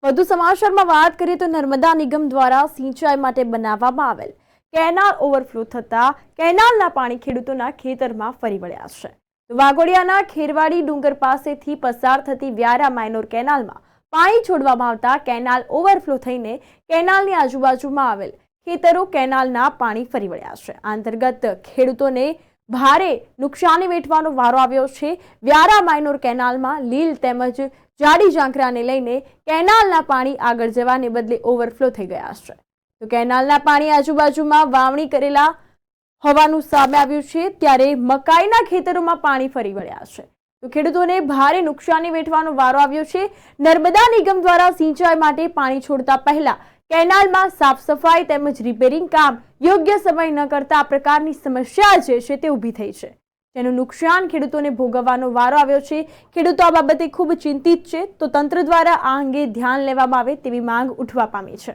વધુ સમાચારમાં વાત કરીએ તો નર્મદા નિગમ દ્વારા સિંચાઈ માટે બનાવવામાં આવેલ કેનાલ ઓવરફ્લો થતા કેનાલના પાણી ખેડૂતોના ખેતરમાં ફરી વળ્યા છે. તો વાઘોડિયાના ખેરવાડી ડુંગર પાસેથી પસાર થતી વ્યારા માઇનોર કેનાલમાં પાણી છોડવામાં આવતા કેનાલ ઓવરફ્લો થઈને કેનાલની આજુબાજુમાં આવેલ ખેતરો કેનાલના પાણી ફરી વળ્યા છે. આ અંતર્ગત ખેડૂતોને ભારે નુકસાની વેઠવાનો વારો આવ્યો છે. વ્યારા માઇનોર કેનાલમાં લીલ તેમજ જાડી ઝાંખરાને લઈને કેનાલના પાણી આગળ જવાને બદલે ઓવરફ્લો થઈ ગયા છે. તો કેનાલના પાણી આજુબાજુમાં વાવણી કરેલા હોવાનું સામે આવ્યું છે, ત્યારે મકાઈના ખેતરોમાં પાણી ફરી વળ્યા છે. તો ખેડૂતોને ભારે નુકસાની વેઠવાનો વારો આવ્યો છે. નર્મદા નિગમ દ્વારા સિંચાઈ માટે પાણી છોડતા પહેલા કેનાલમાં સાફ સફાઈ તેમજ રિપેરિંગ કામ યોગ્ય સમય ન કરતા આ પ્રકારની સમસ્યા જે છે તે ઊભી થઈ છે, તેનું નુકસાન ખેડૂતોને ભોગવવાનો વારો આવ્યો છે. ખેડૂતો આ બાબતે ખૂબ ચિંતિત છે, તો તંત્ર દ્વારા આ અંગે ધ્યાન લેવામાં આવે તેવી માંગ ઉઠવા પામી છે.